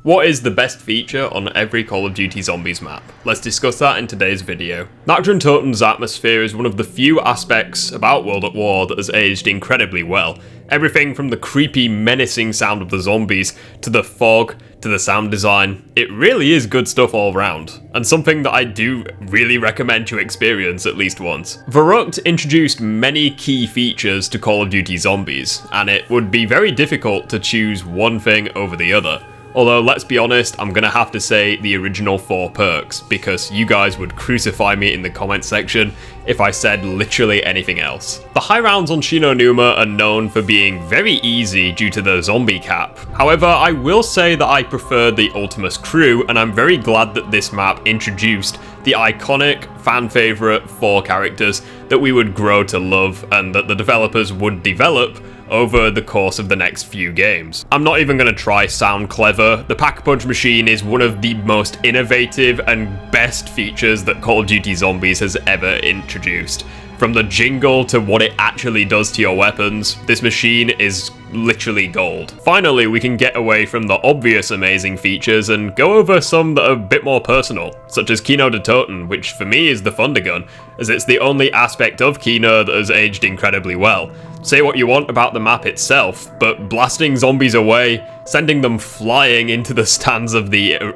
What is the best feature on every Call of Duty Zombies map? Let's discuss that in today's video. Nacht und Toten's atmosphere is one of the few aspects about World at War that has aged incredibly well. Everything from the creepy, menacing sound of the zombies, to the fog, to the sound design. It really is good stuff all around, and something that I do really recommend you experience at least once. Vanguard introduced many key features to Call of Duty Zombies, and it would be very difficult to choose one thing over the other. Although, let's be honest, I'm gonna have to say the original 4 perks, because you guys would crucify me in the comment section if I said literally anything else. The high rounds on Shinonuma are known for being very easy due to the zombie cap. However, I will say that I prefer the Ultimus crew, and I'm very glad that this map introduced the iconic, fan favourite 4 characters that we would grow to love and that the developers would develop over the course of the next few games. I'm not even going to try sound clever. The Pack-a-Punch machine is one of the most innovative and best features that Call of Duty Zombies has ever introduced. From the jingle to what it actually does to your weapons, this machine is literally gold. Finally, we can get away from the obvious amazing features and go over some that are a bit more personal, such as Kino de Toten, which for me is the Thunder Gun, as it's the only aspect of Kino that has aged incredibly well. Say what you want about the map itself, but blasting zombies away, sending them flying into the stands of the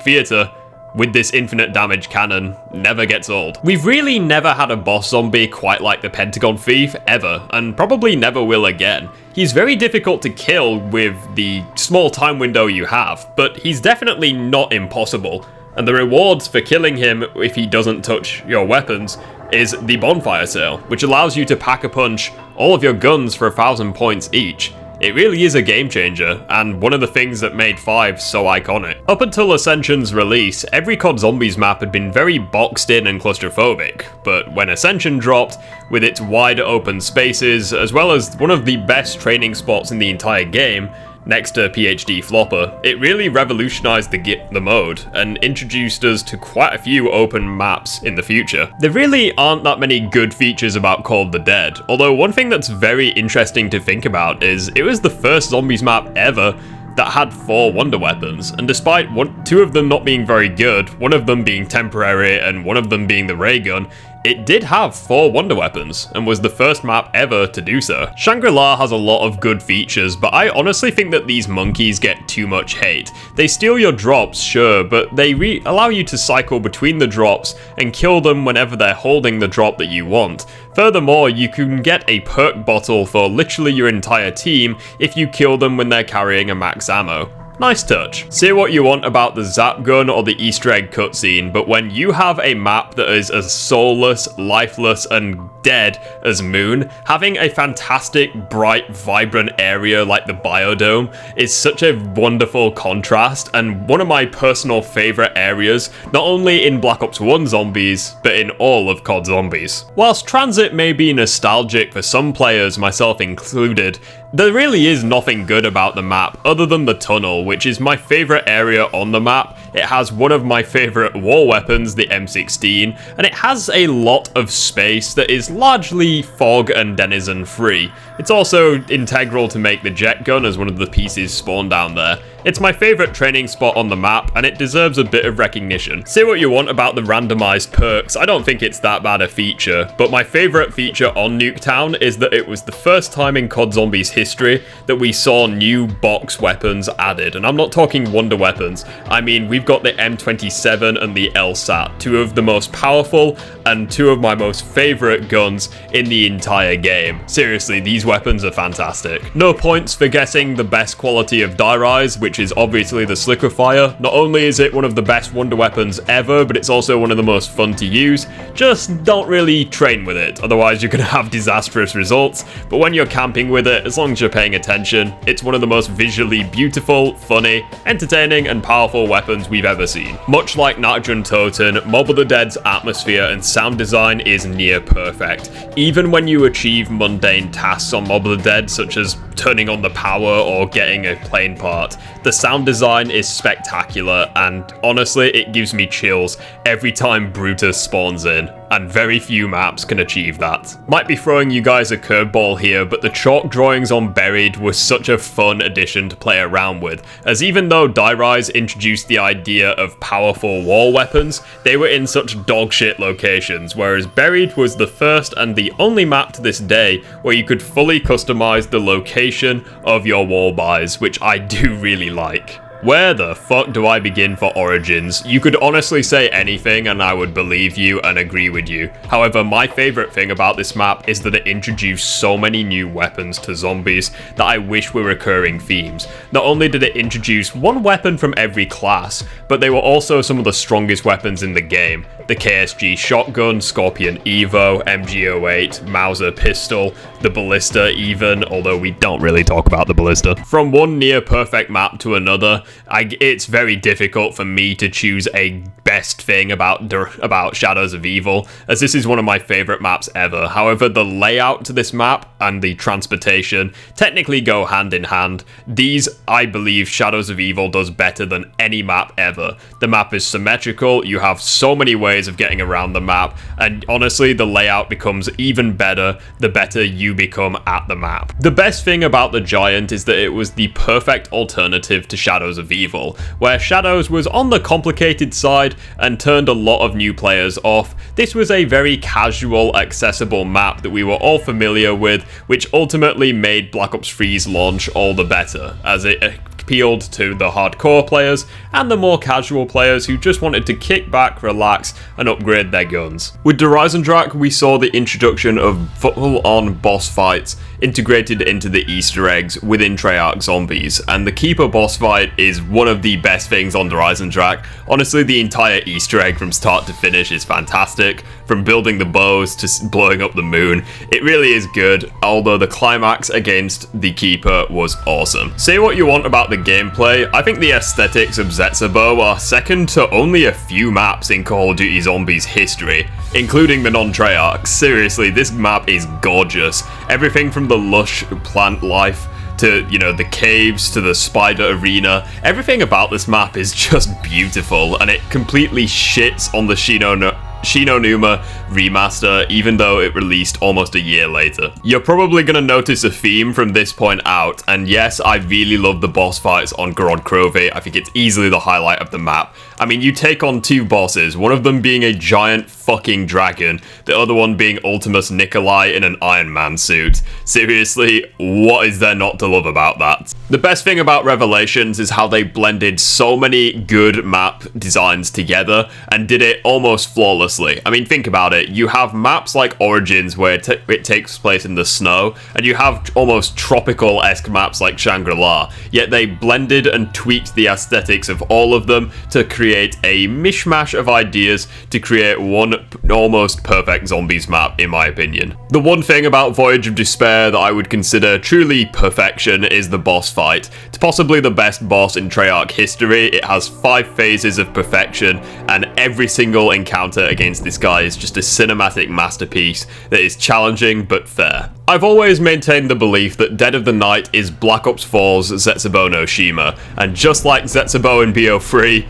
theater with this infinite damage cannon never gets old. We've really never had a boss zombie quite like the Pentagon Thief ever, and probably never will again. He's very difficult to kill with the small time window you have, but he's definitely not impossible. And the rewards for killing him if he doesn't touch your weapons is the bonfire sale, which allows you to pack-a-punch all of your guns for 1,000 points each. It really is a game changer, and one of the things that made 5 so iconic. Up until Ascension's release, every COD Zombies map had been very boxed in and claustrophobic, but when Ascension dropped, with its wide open spaces, as well as one of the best training spots in the entire game, next to PhD Flopper, it really revolutionized the mode and introduced us to quite a few open maps in the future. There really aren't that many good features about Call of the Dead, although one thing that's very interesting to think about is it was the first Zombies map ever that had 4 wonder weapons, and despite 2 of them not being very good, one of them being temporary and one of them being the ray gun, it did have 4 wonder weapons, and was the first map ever to do so. Shangri-La has a lot of good features, but I honestly think that these monkeys get too much hate. They steal your drops, sure, but they allow you to cycle between the drops and kill them whenever they're holding the drop that you want. Furthermore, you can get a perk bottle for literally your entire team if you kill them when they're carrying a max ammo. Nice touch. Say what you want about the Zap gun or the Easter egg cutscene, but when you have a map that is as soulless, lifeless, and dead as Moon, having a fantastic, bright, vibrant area like the Biodome is such a wonderful contrast, and one of my personal favourite areas, not only in Black Ops 1 Zombies, but in all of COD Zombies. Whilst Transit may be nostalgic for some players, myself included, there really is nothing good about the map other than the tunnel, which is my favourite area on the map. It has one of my favourite war weapons, the M16, and it has a lot of space that is largely fog and denizen free. It's also integral to make the jet gun as one of the pieces spawn down there. It's my favourite training spot on the map, and it deserves a bit of recognition. Say what you want about the randomised perks, I don't think it's that bad a feature, but my favourite feature on Nuketown is that it was the first time in COD Zombies history that we saw new box weapons added, and I'm not talking wonder weapons. I mean, we've got the M27 and the LSAT, 2 of the most powerful and 2 of my most favourite guns in the entire game. Seriously, these weapons are fantastic. No points for guessing the best quality of die rise, which is obviously the Sliquifier. Not only is it one of the best wonder weapons ever, but it's also one of the most fun to use. Just don't really train with it, otherwise you're gonna have disastrous results. But when you're camping with it, as long as you're paying attention, it's one of the most visually beautiful, funny, entertaining, and powerful weapons we've ever seen. Much like Nacht und Toten, Mob of the Dead's atmosphere and sound design is near perfect. Even when you achieve mundane tasks on Mob of the Dead, such as turning on the power or getting a plane part, the sound design is spectacular, and honestly, it gives me chills every time Brutus spawns in. and very few maps can achieve that. Might be throwing you guys a curveball here, but the chalk drawings on Buried was such a fun addition to play around with, as even though Die Rise introduced the idea of powerful wall weapons, they were in such dogshit locations, whereas Buried was the first and the only map to this day where you could fully customize the location of your wall buys, which I do really like. Where the fuck do I begin for Origins? You could honestly say anything and I would believe you and agree with you. However, my favourite thing about this map is that it introduced so many new weapons to zombies that I wish were recurring themes. Not only did it introduce one weapon from every class, but they were also some of the strongest weapons in the game. The KSG shotgun, Scorpion Evo, MG08, Mauser pistol, the ballista even, although we don't really talk about the ballista. From one near perfect map to another, it's very difficult for me to choose a best thing about Shadows of Evil, as this is one of my favourite maps ever. However, the layout to this map and the transportation technically go hand in hand. These, I believe, Shadows of Evil does better than any map ever. The map is symmetrical, you have so many ways of getting around the map, and honestly, the layout becomes even better the better you become at the map. The best thing about the Giant is that it was the perfect alternative to Shadows of Evil, where Shadows was on the complicated side and turned a lot of new players off. This was a very casual, accessible map that we were all familiar with, which ultimately made Black Ops 3's launch all the better, as it appealed to the hardcore players and the more casual players who just wanted to kick back, relax, and upgrade their guns. With Drak, we saw the introduction of full-on boss fights integrated into the Easter eggs within Treyarch Zombies, and the Keeper boss fight is one of the best things on Drak. Honestly, the entire Easter egg from start to finish is fantastic, from building the bows to blowing up the moon. It really is good, although the climax against the Keeper was awesome. Say what you want about the gameplay, I think the aesthetics of Zetsubou are second to only a few maps in Call of Duty Zombies history, including the non-Treyarch. Seriously, this map is gorgeous. Everything from the lush plant life to, you know, the caves to the spider arena, everything about this map is just beautiful, and it completely shits on the Shinonuma remaster, even though it released almost a year later. You're probably going to notice a theme from this point out, and yes, I really love the boss fights on Gorod Krove. I think it's easily the highlight of the map. I mean, you take on two bosses, one of them being a giant fucking dragon, the other one being Ultimus Nikolai in an Iron Man suit. Seriously, what is there not to love about that? The best thing about Revelations is how they blended so many good map designs together and did it almost flawlessly. I mean, think about it. You have maps like Origins where it takes place in the snow, and you have almost tropical-esque maps like Shangri-La, yet they blended and tweaked the aesthetics of all of them to create a mishmash of ideas to create one almost perfect Zombies map, in my opinion. The one thing about Voyage of Despair that I would consider truly perfection is the boss fight. It's possibly the best boss in Treyarch history. It has 5 phases of perfection, and every single encounter against this guy is just a cinematic masterpiece that is challenging but fair. I've always maintained the belief that Dead of the Night is Black Ops 4's Zetsubou no Shima, and just like Zetsubou in BO3,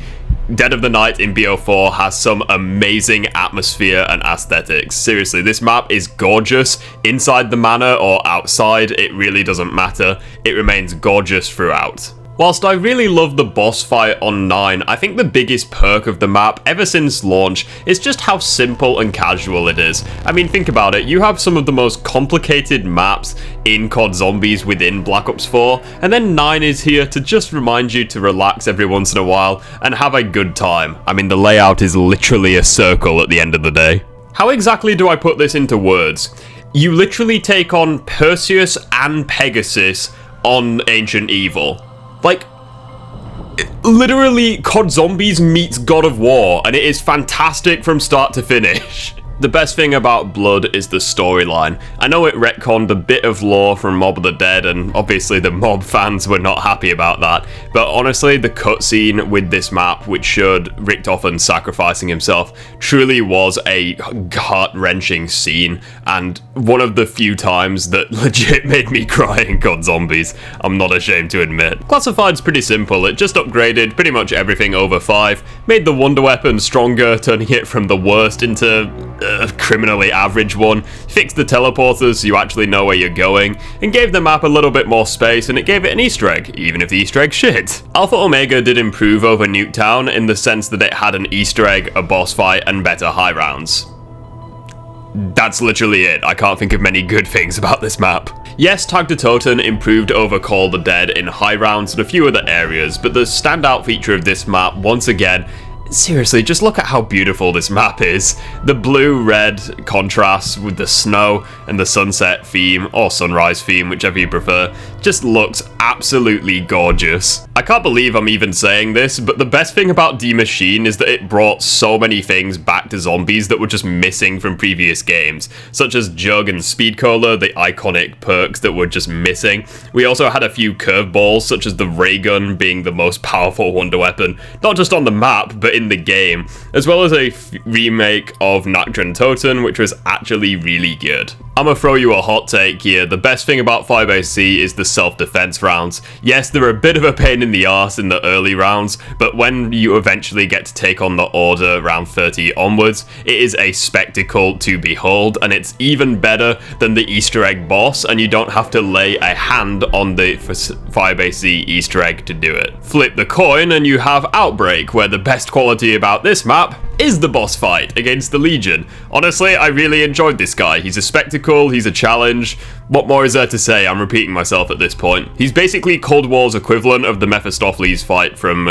Dead of the Night in BO4 has some amazing atmosphere and aesthetics. Seriously, this map is gorgeous. Inside the manor or outside, it really doesn't matter. It remains gorgeous throughout. Whilst I really love the boss fight on 9, I think the biggest perk of the map ever since launch is just how simple and casual it is. I mean, think about it, you have some of the most complicated maps in COD Zombies within Black Ops 4, and then 9 is here to just remind you to relax every once in a while and have a good time. I mean, the layout is literally a circle at the end of the day. How exactly do I put this into words? You literally take on Perseus and Pegasus on Ancient Evil. Like, literally, COD Zombies meets God of War, and it is fantastic from start to finish. The best thing about Blood is the storyline. I know it retconned a bit of lore from Mob of the Dead, and obviously the Mob fans were not happy about that, but honestly, the cutscene with this map, which showed Richtofen sacrificing himself, truly was a heart-wrenching scene, and one of the few times that legit made me cry in COD Zombies, I'm not ashamed to admit. Classified's pretty simple. It just upgraded pretty much everything over 5, made the Wonder Weapon stronger, turning it from the worst into criminally average one, fixed the teleporters so you actually know where you're going, and gave the map a little bit more space, and it gave it an Easter egg, even if the Easter egg's shit. Alpha Omega did improve over Nuketown in the sense that it had an Easter egg, a boss fight, and better high rounds. That's literally it. I can't think of many good things about this map. Yes, Tag to Toten improved over Call the Dead in high rounds and a few other areas, but the standout feature of this map, once again, seriously, just look at how beautiful this map is. The blue-red contrast with the snow and the sunset theme, or sunrise theme, whichever you prefer, just looks absolutely gorgeous. I can't believe I'm even saying this, but the best thing about Die Maschine is that it brought so many things back to zombies that were just missing from previous games, such as Jug and Speed Cola, the iconic perks that were just missing. We also had a few curveballs, such as the ray gun being the most powerful wonder weapon, not just on the map, but in the game, as well as a remake of Nachtron Toten, which was actually really good. I'ma throw you a hot take here. The best thing about 5AC is the self-defense rounds. Yes, they're a bit of a pain in the arse in the early rounds, but when you eventually get to take on the Order round 30 onwards, it is a spectacle to behold, and it's even better than the Easter egg boss, and you don't have to lay a hand on the 5AC Easter egg to do it. Flip the coin and you have Outbreak, where the best quality about this map is the boss fight against the Legion. Honestly, I really enjoyed this guy. He's a spectacle, he's a challenge. What more is there to say? I'm repeating myself at this point. He's basically Cold War's equivalent of the Mephistopheles fight from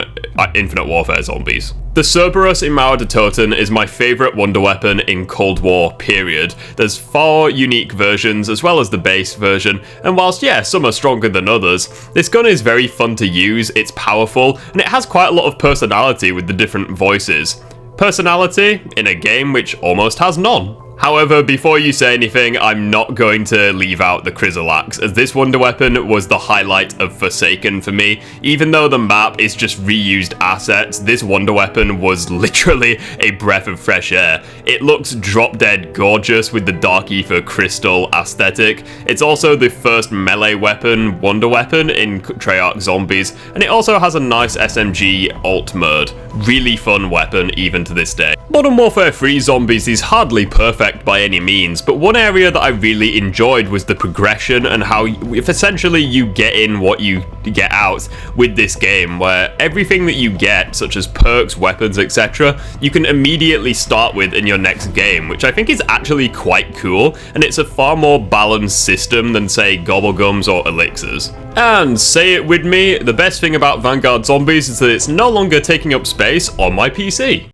Infinite Warfare Zombies. The Cerberus in Mauer de Toten is my favourite wonder weapon in Cold War, period. There's 4 unique versions as well as the base version, and whilst yeah, some are stronger than others, this gun is very fun to use, it's powerful, and it has quite a lot of personality with the different voices. Personality in a game which almost has none. However, before you say anything, I'm not going to leave out the Chrysalax, as this wonder weapon was the highlight of Forsaken for me. Even though the map is just reused assets, this wonder weapon was literally a breath of fresh air. It looks drop dead gorgeous with the Dark Ether crystal aesthetic. It's also the first melee weapon, wonder weapon in Treyarch Zombies, and it also has a nice SMG alt mode. Really fun weapon even to this day. Modern Warfare 3 Zombies is hardly perfect by any means, but one area that I really enjoyed was the progression and how if essentially you get in what you get out with this game, where everything that you get, such as perks, weapons, etc., you can immediately start with in your next game, which I think is actually quite cool, and it's a far more balanced system than say Gobblegums or Elixirs. And say it with me, the best thing about Vanguard Zombies is that it's no longer taking up space on my PC.